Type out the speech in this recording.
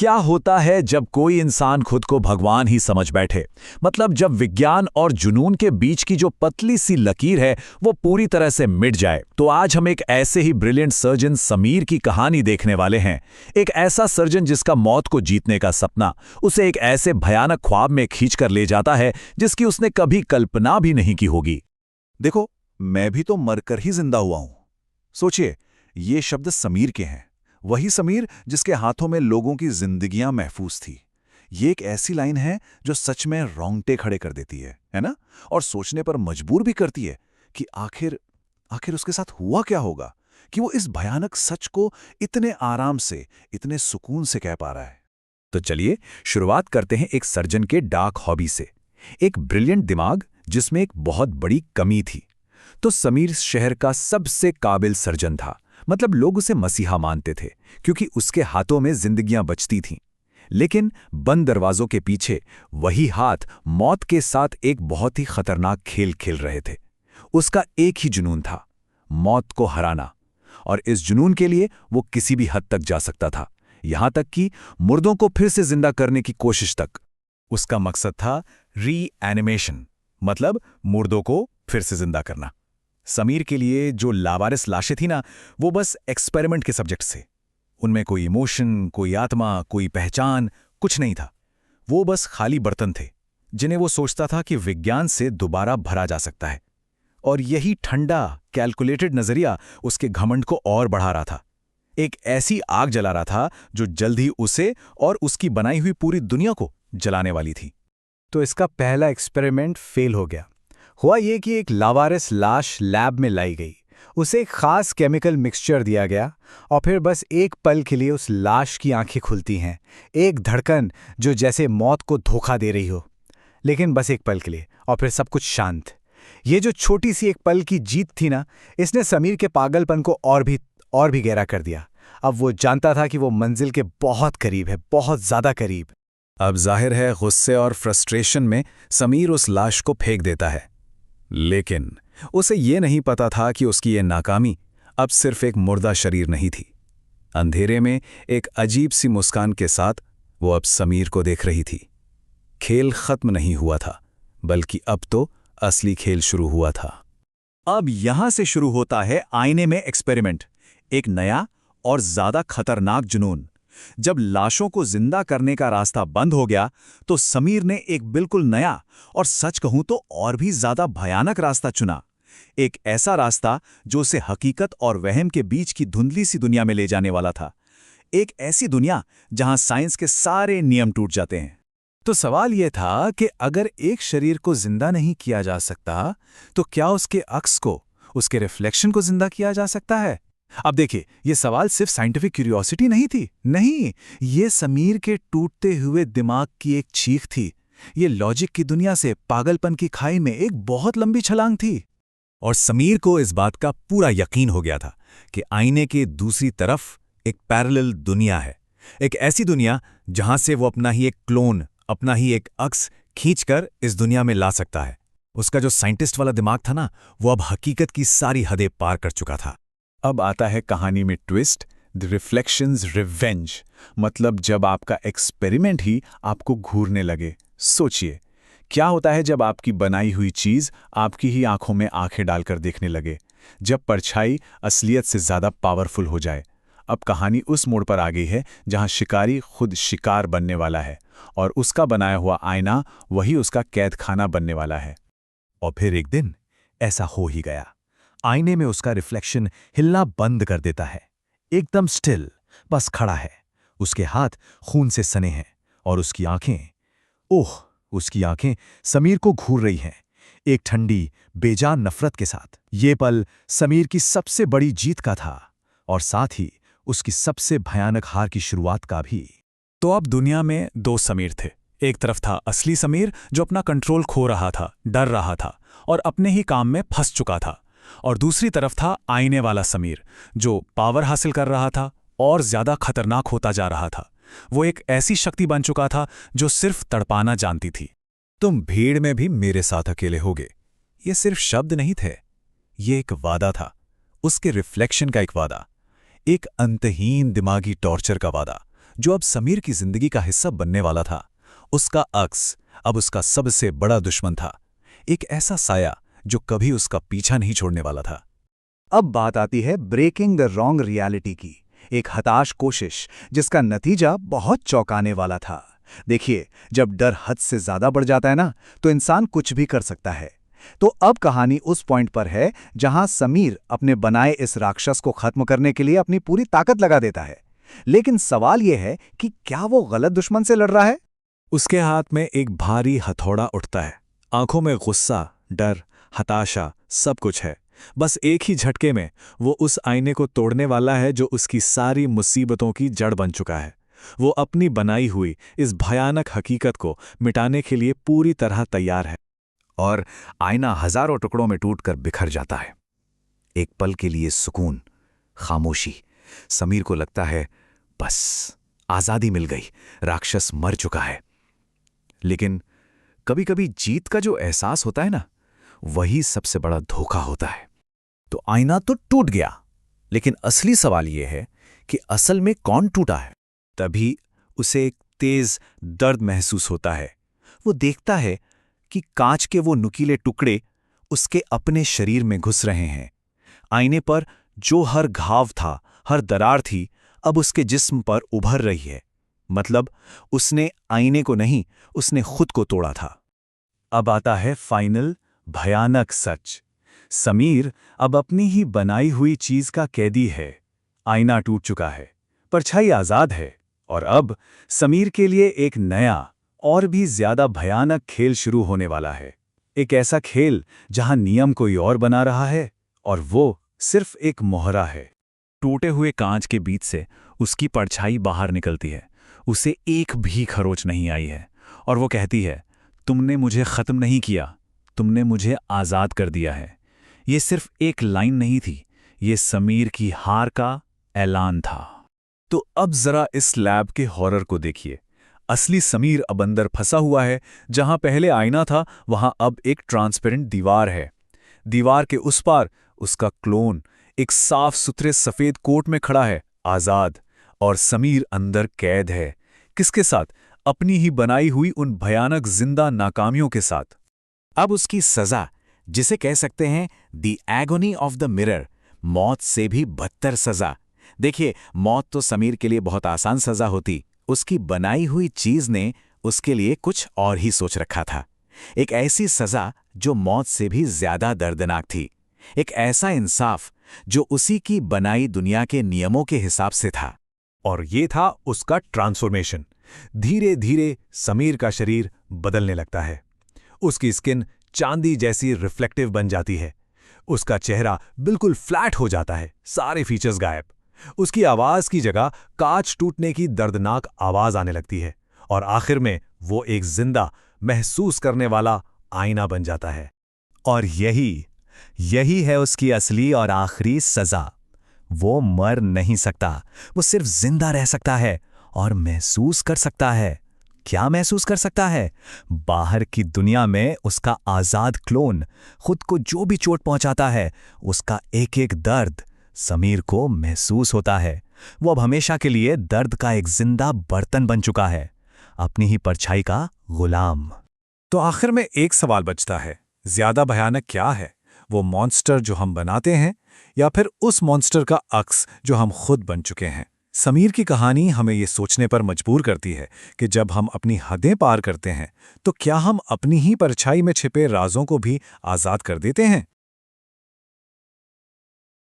क्या होता है जब कोई इंसान खुद को भगवान ही समझ बैठे? मतलब जब विज्ञान और जुनून के बीच की जो पतली सी लकीर है वो पूरी तरह से मिट जाए। तो आज हम एक ऐसे ही ब्रिलियंट सर्जन समीर की कहानी देखने वाले हैं। एक ऐसा सर्जन जिसका मौत को जीतने का सपना उसे एक ऐसे भयानक ख्वाब में खींचकर ले जाता है जिसकी उसने कभी कल्पना भी नहीं की होगी। देखो, मैं भी तो मरकर ही जिंदा हुआ हूं। सोचिए, ये शब्द समीर के हैं, वही समीर जिसके हाथों में लोगों की जिंदगियां महफूज थी। ये एक ऐसी लाइन है जो सच में रोंगटे खड़े कर देती है ना? और सोचने पर मजबूर भी करती है कि आखिर आखिर उसके साथ हुआ क्या होगा कि वो इस भयानक सच को इतने आराम से, इतने सुकून से कह पा रहा है। तो चलिए शुरुआत करते हैं एक सर्जन के डार्क हॉबी से। एक ब्रिलियंट दिमाग जिसमें एक बहुत बड़ी कमी थी। तो समीर शहर का सबसे काबिल सर्जन था। मतलब लोग उसे मसीहा मानते थे क्योंकि उसके हाथों में जिंदगियां बचती थीं। लेकिन बंद दरवाजों के पीछे वही हाथ मौत के साथ एक बहुत ही खतरनाक खेल खेल रहे थे। उसका एक ही जुनून था, मौत को हराना। और इस जुनून के लिए वो किसी भी हद तक जा सकता था, यहां तक कि मुर्दों को फिर से जिंदा करने की कोशिश तक। उसका मकसद था रीएनिमेशन, मतलब मुर्दों को फिर से जिंदा करना। समीर के लिए जो लावारिस लाशें थी ना, वो बस एक्सपेरिमेंट के सब्जेक्ट्स थे। उनमें कोई इमोशन, कोई आत्मा, कोई पहचान कुछ नहीं था। वो बस खाली बर्तन थे जिन्हें वो सोचता था कि विज्ञान से दोबारा भरा जा सकता है। और यही ठंडा, कैलकुलेटेड नजरिया उसके घमंड को और बढ़ा रहा था। एक ऐसी आग जला रहा था जो जल्द ही उसे और उसकी बनाई हुई पूरी दुनिया को जलाने वाली थी। तो इसका पहला एक्सपेरिमेंट फेल हो गया। हुआ ये कि एक लावारिस लाश लैब में लाई गई, उसे एक खास केमिकल मिक्सचर दिया गया और फिर बस एक पल के लिए उस लाश की आंखें खुलती हैं। एक धड़कन जो जैसे मौत को धोखा दे रही हो, लेकिन बस एक पल के लिए, और फिर सब कुछ शांत। ये जो छोटी सी एक पल की जीत थी ना, इसने समीर के पागलपन को और भी गहरा कर दिया। अब वो जानता था कि वो मंजिल के बहुत करीब है, बहुत ज्यादा करीब। अब जाहिर है गुस्से और फ्रस्ट्रेशन में समीर उस लाश को फेंक देता है। लेकिन उसे ये नहीं पता था कि उसकी ये नाकामी अब सिर्फ एक मुर्दा शरीर नहीं थी। अंधेरे में एक अजीब सी मुस्कान के साथ वो अब समीर को देख रही थी। खेल खत्म नहीं हुआ था, बल्कि अब तो असली खेल शुरू हुआ था। अब यहां से शुरू होता है आईने में एक्सपेरिमेंट, एक नया और ज्यादा खतरनाक जुनून। जब लाशों को जिंदा करने का रास्ता बंद हो गया तो समीर ने एक बिल्कुल नया और सच कहूं तो और भी ज्यादा भयानक रास्ता चुना। एक ऐसा रास्ता जो उसे हकीकत और वहम के बीच की धुंधली सी दुनिया में ले जाने वाला था। एक ऐसी दुनिया जहां साइंस के सारे नियम टूट जाते हैं। तो सवाल यह था कि अगर एक शरीर को जिंदा नहीं किया जा सकता तो क्या उसके अक्स को, उसके रिफ्लेक्शन को जिंदा किया जा सकता है? अब देखिए, यह सवाल सिर्फ साइंटिफिक क्यूरियोसिटी नहीं थी। नहीं, ये समीर के टूटते हुए दिमाग की एक चीख थी। ये लॉजिक की दुनिया से पागलपन की खाई में एक बहुत लंबी छलांग थी। और समीर को इस बात का पूरा यकीन हो गया था कि आईने के दूसरी तरफ एक पैरेलल दुनिया है। एक ऐसी दुनिया जहां से वो अपना ही एक क्लोन, अपना ही एक अक्स खींचकर इस दुनिया में ला सकता है। उसका जो साइंटिस्ट वाला दिमाग था ना, वो अब हकीकत की सारी हदें पार कर चुका था। अब आता है कहानी में ट्विस्ट, द रिफ्लेक्शंस रिवेंज। मतलब जब आपका एक्सपेरिमेंट ही आपको घूरने लगे। सोचिए, क्या होता है जब आपकी बनाई हुई चीज आपकी ही आंखों में आंखें डालकर देखने लगे, जब परछाई असलियत से ज्यादा पावरफुल हो जाए। अब कहानी उस मोड़ पर आ गई है जहां शिकारी खुद शिकार बनने वाला है और उसका बनाया हुआ आईना वही उसका कैद खाना बनने वाला है। और फिर एक दिन ऐसा हो ही गया। आईने में उसका रिफ्लेक्शन हिलना बंद कर देता है। एकदम स्टिल, बस खड़ा है। उसके हाथ खून से सने हैं और उसकी आंखें समीर को घूर रही हैं, एक ठंडी बेजान नफरत के साथ। ये पल समीर की सबसे बड़ी जीत का था और साथ ही उसकी सबसे भयानक हार की शुरुआत का भी। तो अब दुनिया में दो समीर थे। एक तरफ था असली समीर जो अपना कंट्रोल खो रहा था, डर रहा था और अपने ही काम में फंस चुका था। और दूसरी तरफ था आईने वाला समीर जो पावर हासिल कर रहा था और ज्यादा खतरनाक होता जा रहा था। वो एक ऐसी शक्ति बन चुका था जो सिर्फ तड़पाना जानती थी। तुम भीड़ में भी मेरे साथ अकेले होगे, ये सिर्फ शब्द नहीं थे, ये एक वादा था। उसके रिफ्लेक्शन का एक वादा, एक अंतहीन दिमागी टॉर्चर का वादा जो अब समीर की जिंदगी का हिस्सा बनने वाला था, उसका अक्स अब उसका सबसे बड़ा दुश्मन था। एक ऐसा साया जो कभी उसका पीछा नहीं छोड़ने वाला था। अब बात आती है ब्रेकिंग द रॉन्ग रियलिटी की, एक हताश कोशिश जिसका नतीजा बहुत चौंकाने वाला था। देखिए, जब डर हद से ज्यादा बढ़ जाता है ना, तो इंसान कुछ भी कर सकता है। तो अब कहानी उस पॉइंट पर है जहां समीर अपने बनाए इस राक्षस को खत्म करने के लिए अपनी पूरी ताकत लगा देता है। लेकिन सवाल यह है कि क्या वो गलत दुश्मन से लड़ रहा है? उसके हाथ में एक भारी हथौड़ा उठता है। आंखों में गुस्सा, डर, हताशा सब कुछ है। बस एक ही झटके में वो उस आईने को तोड़ने वाला है जो उसकी सारी मुसीबतों की जड़ बन चुका है। वो अपनी बनाई हुई इस भयानक हकीकत को मिटाने के लिए पूरी तरह तैयार है। और आईना हजारों टुकड़ों में टूटकर बिखर जाता है। एक पल के लिए सुकून, खामोशी। समीर को लगता है बस आजादी मिल गई, राक्षस मर चुका है। लेकिन कभी-कभी जीत का जो एहसास होता है ना, वही सबसे बड़ा धोखा होता है। तो आईना तो टूट गया, लेकिन असली सवाल यह है कि असल में कौन टूटा है। तभी उसे एक तेज दर्द महसूस होता है। वो देखता है कि कांच के वो नुकीले टुकड़े उसके अपने शरीर में घुस रहे हैं। आईने पर जो हर घाव था, हर दरार थी, अब उसके जिस्म पर उभर रही है। मतलब उसने आईने को नहीं, उसने खुद को तोड़ा था। अब आता है फाइनल भयानक सच। समीर अब अपनी ही बनाई हुई चीज का कैदी है। आईना टूट चुका है, परछाई आजाद है, और अब समीर के लिए एक नया और भी ज्यादा भयानक खेल शुरू होने वाला है। एक ऐसा खेल जहां नियम कोई और बना रहा है और वो सिर्फ एक मोहरा है। टूटे हुए कांच के बीच से उसकी परछाई बाहर निकलती है। उसे एक भी खरोच नहीं आई है और वो कहती है, तुमने मुझे खत्म नहीं किया, तुमने मुझे आजाद कर दिया है। ये सिर्फ एक लाइन नहीं थी, ये समीर की हार का ऐलान था। तो अब जरा इस लैब के हॉरर को देखिए। असली समीर अब अंदर फंसा हुआ है। जहां पहले आईना था, वहां अब एक ट्रांसपेरेंट दीवार है। दीवार के उस पार उसका क्लोन एक साफ सुथरे सफेद कोट में खड़ा है, आजाद। और समीर अंदर कैद है। किसके साथ? अपनी ही बनाई हुई उन भयानक जिंदा नाकामियों के साथ। अब उसकी सजा, जिसे कह सकते हैं the agony of the mirror, मौत से भी बदतर सजा। देखिए, मौत तो समीर के लिए बहुत आसान सजा होती, उसकी बनाई हुई चीज ने उसके लिए कुछ और ही सोच रखा था। एक ऐसी सजा जो मौत से भी ज्यादा दर्दनाक थी। एक ऐसा इंसाफ जो उसी की बनाई दुनिया के नियमों के हिसाब से था। और ये था उसका ट्रांसफॉर्मेशन। धीरे धीरे समीर का शरीर बदलने लगता है। उसकी स्किन चांदी जैसी रिफ्लेक्टिव बन जाती है। उसका चेहरा बिल्कुल फ्लैट हो जाता है, सारे फीचर्स गायब। उसकी आवाज की जगह कांच टूटने की दर्दनाक आवाज आने लगती है। और आखिर में वो एक जिंदा, महसूस करने वाला आईना बन जाता है। और यही है उसकी असली और आखिरी सजा। वो मर नहीं सकता, वो सिर्फ जिंदा रह सकता है और महसूस कर सकता है। क्या महसूस कर सकता है? बाहर की दुनिया में उसका आजाद क्लोन खुद को जो भी चोट पहुंचाता है, उसका एक एक दर्द समीर को महसूस होता है। वो अब हमेशा के लिए दर्द का एक जिंदा बर्तन बन चुका है, अपनी ही परछाई का गुलाम। तो आखिर में एक सवाल बचता है, ज्यादा भयानक क्या है? वो मॉन्स्टर जो हम बनाते हैं, या फिर उस मॉन्स्टर का अक्स जो हम खुद बन चुके हैं? समीर की कहानी हमें ये सोचने पर मजबूर करती है कि जब हम अपनी हदें पार करते हैं, तो क्या हम अपनी ही परछाई में छिपे राजों को भी आजाद कर देते हैं?